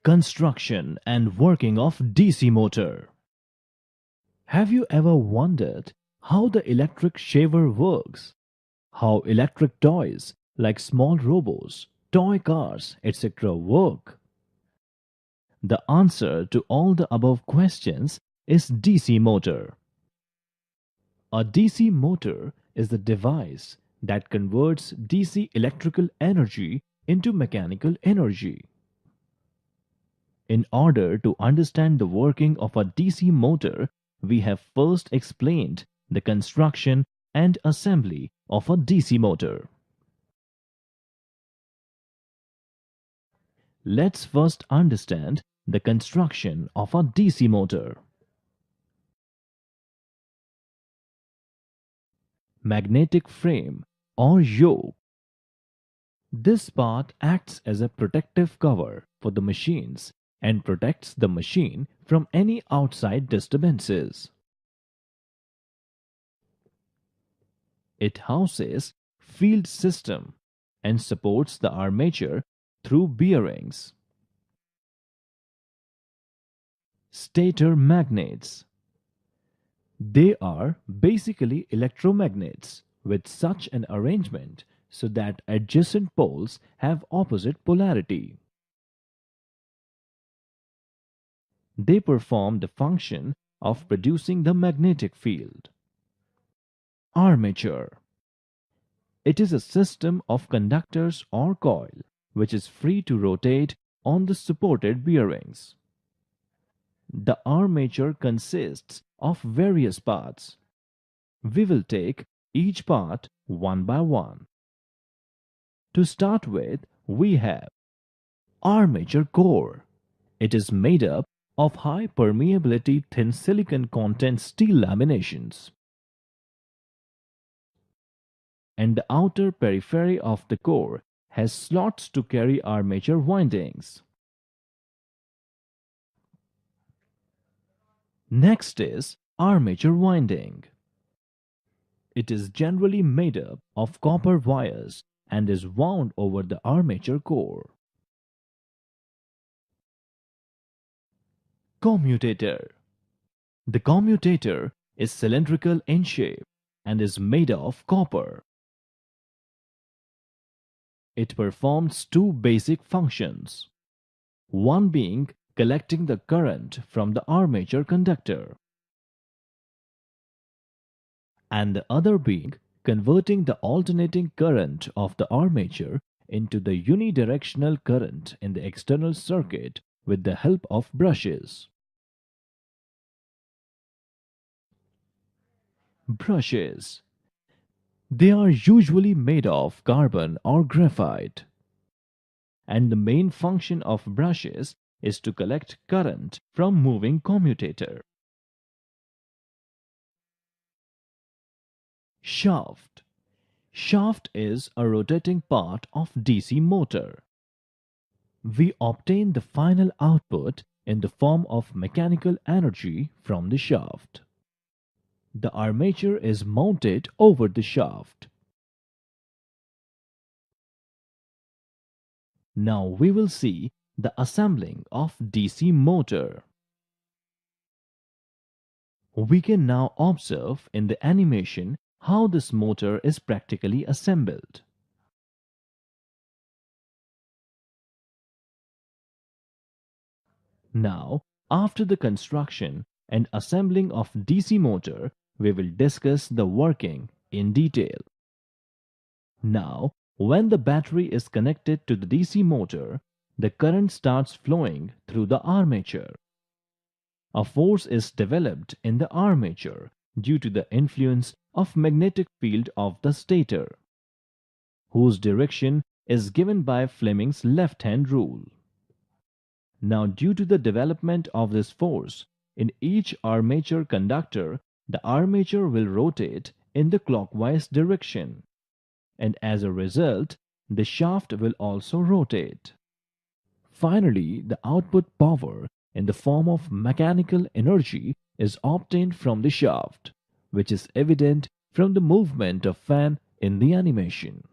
Construction and working of DC motor. Have you ever wondered how the electric shaver works? How electric toys like small robots, toy cars, etc. work? The answer to all the above questions is DC motor. A DC motor is the device that converts DC electrical energy into mechanical energy. In order to understand the working of a DC motor, we have first explained the construction and assembly of a DC motor. Let's first understand the construction of a DC motor. Magnetic frame or yoke. This part acts as a protective cover for the machines and protects the machine from any outside disturbances. It houses field system and supports the armature through bearings. Stator magnets. They are basically electromagnets with such an arrangement so that adjacent poles have opposite polarity. They perform the function of producing the magnetic field. Armature. It is a system of conductors or coil which is free to rotate on the supported bearings. The armature consists of various parts. We will take each part one by one. To start with, we have armature core. It is made up of high permeability thin silicon content steel laminations. And the outer periphery of the core has slots to carry armature windings. Next is armature winding. It is generally made up of copper wires and is wound over the armature core. Commutator. The commutator is cylindrical in shape and is made of copper. It performs two basic functions, one being collecting the current from the armature conductor, and the other being converting the alternating current of the armature into the unidirectional current in the external circuit with the help of brushes. Brushes. They are usually made of carbon or graphite, and the main function of brushes is to collect current from moving commutator. Shaft. Shaft is a rotating part of DC motor. We obtain the final output in the form of mechanical energy from the shaft. The armature is mounted over the shaft. Now we will see the assembling of DC motor. We can now observe in the animation how this motor is practically assembled. Now, after the construction and assembling of DC motor, we will discuss the working in detail. Now, when the battery is connected to the DC motor, the current starts flowing through the armature. A force is developed in the armature due to the influence of magnetic field of the stator, whose direction is given by Fleming's left-hand rule. Now, due to the development of this force, in each armature conductor, the armature will rotate in the clockwise direction, and as a result, the shaft will also rotate. Finally, the output power in the form of mechanical energy is obtained from the shaft, which is evident from the movement of fan in the animation.